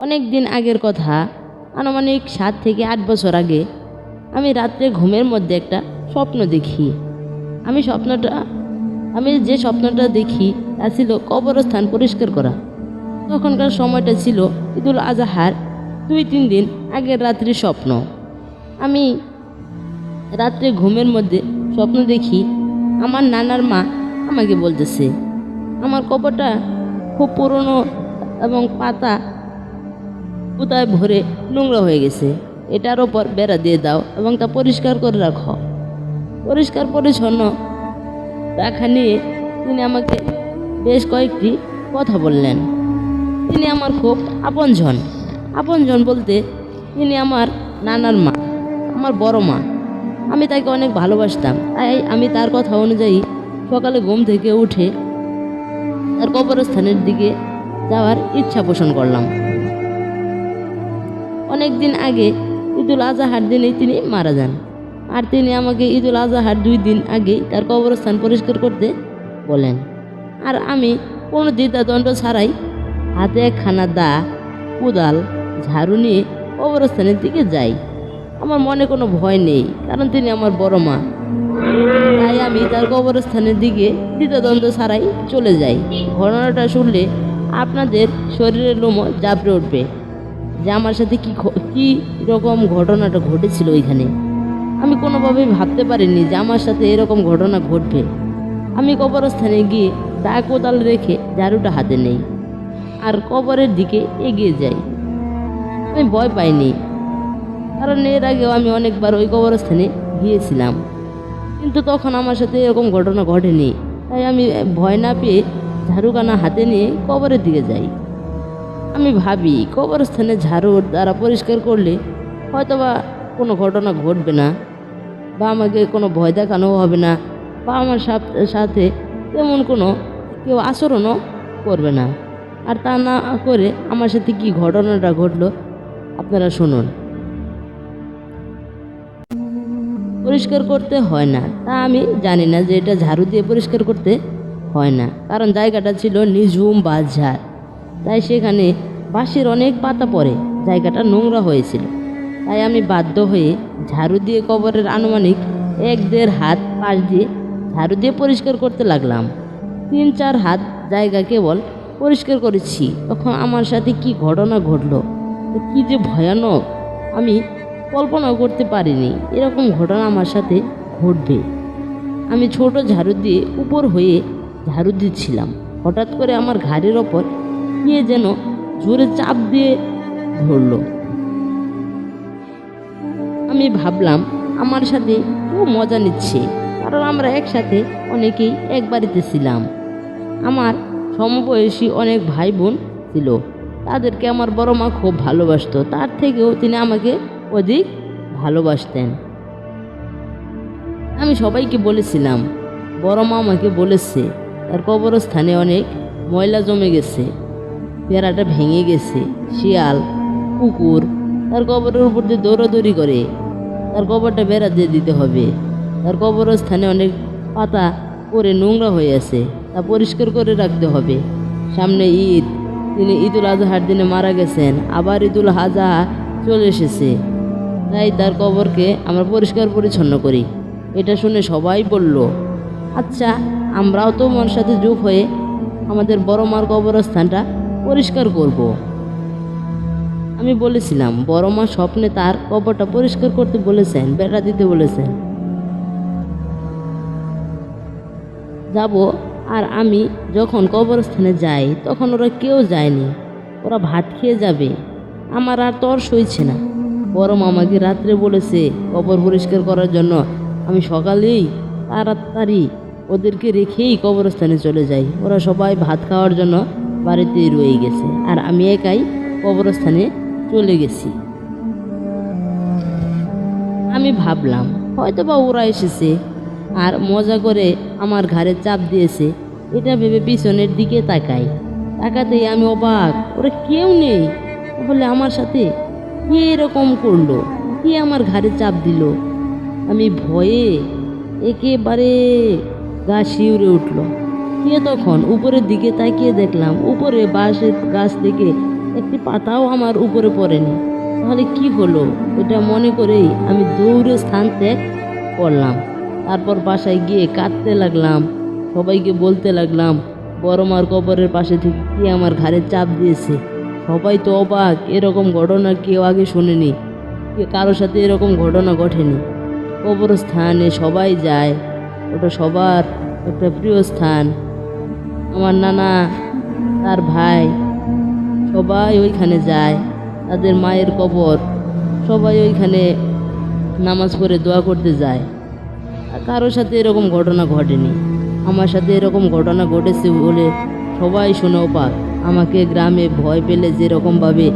অনেক দিন আগের কথা, আনুমানিক 7 থেকে 8 বছর আগে আমি রাত্রে ঘুমের মধ্যে একটা স্বপ্ন দেখি। আমি যে স্বপ্নটা দেখি তা ছিল কবরস্থান পরিষ্কার করা। তখনকার সময়টা ছিল ঈদুল আজহার 2-3 দিন আগের রাত্রির স্বপ্ন। আমি রাত্রে ঘুমের মধ্যে স্বপ্ন দেখি আমার নানার মা আমাকে বলতেছে, আমার কবরটা খুব পুরনো এবং পাতা পুতায় ভরে নোংরা হয়ে গেছে, এটার ওপর বেড়া দিয়ে দাও এবং তা পরিষ্কার করে রাখো। পরিষ্কার পরিচ্ছন্ন রাখা নিয়ে তিনি আমাকে বেশ কয়েকটি কথা বললেন। তিনি আমার খুব আপনজন বলতে তিনি আমার নানার মা, আমার বড় মা। আমি তাকে অনেক ভালোবাসতাম, তাই আমি তার কথা অনুযায়ী সকালে ঘুম থেকে উঠে তার কবরস্থানের দিকে যাওয়ার ইচ্ছা পোষণ করলাম। অনেক দিন আগে ঈদুল আজহার দিনেই তিনি মারা যান, আর তিনি আমাকে ঈদুল আজহার 2 দিন আগেই তার কবরস্থান পরিষ্কার করতে বলেন। আর আমি কোনো দ্বিধাদ্বন্দ্ব ছাড়াই হাতে একখানা দা, কোদাল, ঝাড়ু নিয়ে কবরস্থানের দিকে যাই। আমার মনে কোনো ভয় নেই, কারণ তিনি আমার বড় মা। তাই আমি তার কবরস্থানের দিকে দ্বিধাদ্বন্দ্ব ছাড়াই চলে যাই। ঘটনাটা শুনলে আপনাদের শরীরের লোমও জাপড়ে উঠবে যে আমার সাথে কী রকম ঘটনাটা ঘটেছিল ওইখানে। আমি কোনোভাবেই ভাবতে পারিনি যে আমার সাথে এরকম ঘটনা ঘটবে। আমি কবরস্থানে গিয়ে দা কোদাল রেখে ঝাড়ুটা হাতে নেই আর কবরের দিকে এগিয়ে যাই। আমি ভয় পাইনি, কারণ এর আগেও আমি অনেকবার ওই কবরস্থানে গিয়েছিলাম, কিন্তু তখন আমার সাথে এরকম ঘটনা ঘটেনি। তাই আমি ভয় না পেয়ে ঝাড়ুখানা হাতে নিয়ে কবরের দিকে যাই। আমি ভাবি কবরস্থানে ঝাড়ুর দ্বারা পরিষ্কার করলে হয়তোবা কোনো ঘটনা ঘটবে না, বা আমাকে কোনো ভয় দেখানো হবে না, বা আমার সাথে তেমন কোনো কেউ আচরণও করবে না। আর তা না করে আমার সাথে কি ঘটনাটা ঘটলো আপনারা শুনুন। পরিষ্কার করতে হয় না তা আমি জানি না যে এটা ঝাড়ু দিয়ে পরিষ্কার করতে হয় না, কারণ জায়গাটা ছিল নিঝুম বাঁশঝাড়, তাই সেখানে বাঁশের অনেক পাতা পড়ে জায়গাটা নোংরা হয়েছিল। তাই আমি বাধ্য হয়ে ঝাড়ু দিয়ে কবরের আনুমানিক 1-1.5 হাত পাশ দিয়ে ঝাড়ু দিয়ে পরিষ্কার করতে লাগলাম। 3-4 হাত জায়গা কেবল পরিষ্কার করেছি, তখন আমার সাথে কি ঘটনা ঘটলো, কি যে ভয়ানক, আমি কল্পনাও করতে পারিনি এরকম ঘটনা আমার সাথে ঘটবে। আমি ছোট ঝাড়ু দিয়ে উপর হয়ে ঝাড়ু দিচ্ছিলাম, হঠাৎ করে আমার ঘাড়ের ওপর কে যেন জোরে চাপ দিয়ে ধরল। আমি ভাবলাম আমার সাথে কেউ মজা নিচ্ছে, কারণ আমরা একসাথে অনেকেই এক বাড়িতে ছিলাম। আমার সমবয়সী অনেক ভাই বোন ছিল, তাদেরকে আমার বড় মা খুব ভালোবাসতো, তার থেকেও তিনি আমাকে অধিক ভালোবাসতেন। আমি সবাইকে বলেছিলাম, বড় মা আমাকে বলেছে তার কবরস্থানে অনেক ময়লা জমে গেছে, বেড়াটা ভেঙে গেছে, শিয়াল কুকুর তার কবরের উপর দিয়ে দৌড়াদৌড়ি করে, তার কবরটা বেড়া দিয়ে দিতে হবে। তার কবরস্থানে অনেক পাতা পরে নোংরা হয়ে আছে, তা পরিষ্কার করে রাখতে হবে। সামনে ঈদ, তিনি ঈদুল আজহার দিনে মারা গেছেন, আবার ঈদুল আজহা চলে এসেছে, তাই তার কবরকে আমরা পরিষ্কার পরিচ্ছন্ন করি। এটা শুনে সবাই বলল, আচ্ছা আমরাও তো তোমার সাথে যোগ হয়ে আমাদের বড় মার কবরস্থানটা পরিষ্কার করব। আমি বলেছিলাম বড় মা স্বপ্নে তার কবরটা পরিষ্কার করতে বলেছেন, বেড়া দিতে বলেছেন। যাব, আর আমি যখন কবরস্থানে যাই তখন ওরা কেউ যায়নি, ওরা ভাত খেয়ে যাবে। আমার আর তর সইছে না। বড় মামাকে রাত্রে বলেছে কবর পরিষ্কার করার জন্য, আমি সকালেই তাড়াতাড়ি ওদেরকে রেখেই কবরস্থানে চলে যাই। ওরা সবাই ভাত খাওয়ার জন্য বাড়িতেই রয়ে গেছে, আর আমি একাই কবরস্থানে চলে গেছি। আমি ভাবলাম হয়তোবা ওরা এসেছে আর মজা করে আমার ঘাড়ে চাপ দিয়েছে, এটা ভেবে পিছনের দিকে তাকাতেই আমি অবাক, ওরা কেউ নেই। তাহলে আমার সাথে কে এরকম করলো, কে আমার ঘাড়ে চাপ দিল? আমি ভয়ে একেবারে গা শিউরে উঠল। কে তখন উপরের দিকে তাকিয়ে দেখলাম উপরে বাঁশের গাছ থেকে একটি পাতাও আমার উপরে পড়েনি। তাহলে কি হলো এটা মনে করেই আমি দৌড়ে স্থান ত্যাগ করলাম। তারপর বাসায় গিয়ে কাঁদতে লাগলাম, সবাইকে বলতে লাগলাম বড় মার কবরের পাশে থেকে কে আমার ঘাড়ে চাপ দিয়েছে। সবাই তো অবাক, এরকম ঘটনা কেউ আগে শোনেনি, কারোর সাথে এরকম ঘটনা ঘটেনি। কবরস্থানে সবাই যায়, ওটা সবার একটা প্রিয় স্থান। আমার নানা, তার ভাই সবাই ওইখানে যায়, তাদের মায়ের কবর, সবাই ওইখানে নামাজ পড়ে দোয়া করতে যায়। আর কারোর সাথে এরকম ঘটনা ঘটেনি। আমার সাথে এরকম ঘটনা ঘটেছে বলে সবাই শুনে অবাক। আমাকে গ্রামে ভয় পেলে যেরকমভাবে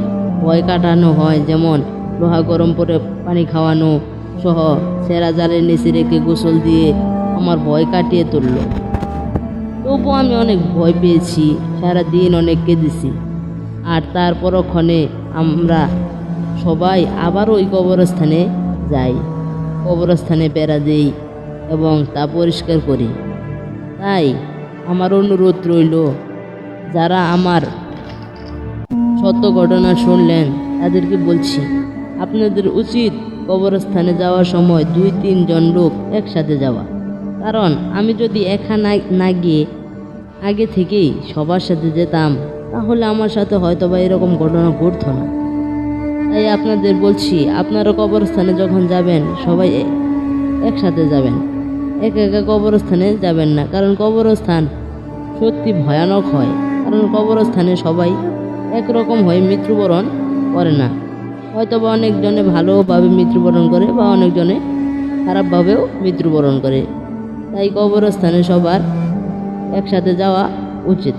ভয় কাটানো হয়, যেমন লোহা গরম করে পানি খাওয়ানো সহ সেরা জালের নিচে রেখে গোসল দিয়ে আমার ভয় কাটিয়ে তুলল। তবুও আমি অনেক ভয় পেয়েছি, সারাদিন অনেক কেঁদেছি। আর তার পরক্ষণে আমরা সবাই আবার ওই কবরস্থানে যাই, কবরস্থানে বেড়া দিই এবং তা পরিষ্কার করি। তাই আমার অনুরোধ রইল, যারা আমার সত্য ঘটনা শুনলেন তাদেরকে বলছি, আপনাদের উচিত কবরস্থানে যাওয়ার সময় 2-3 জন লোক একসাথে যাওয়া। কারণ আমি যদি একা না গিয়ে আগে থেকেই সবার সাথে যেতাম, তাহলে আমার সাথে হয়তো বা এরকম ঘটনা ঘটতো না। তাই আপনাদের বলছি, আপনারা কবরস্থানে যখন যাবেন সবাই একসাথে যাবেন, একা একা কবরস্থানে যাবেন না। কারণ কবরস্থান সত্যি ভয়ানক হয়। কারণ কবরস্থানে সবাই একরকম হয়ে মৃত্যুবরণ করে না, হয়তো বা অনেকজনে ভালোভাবে মৃত্যুবরণ করে বা অনেকজনে খারাপভাবেও মৃত্যুবরণ করে। তাই কবরস্থানে সবার একসাথে যাওয়া উচিত।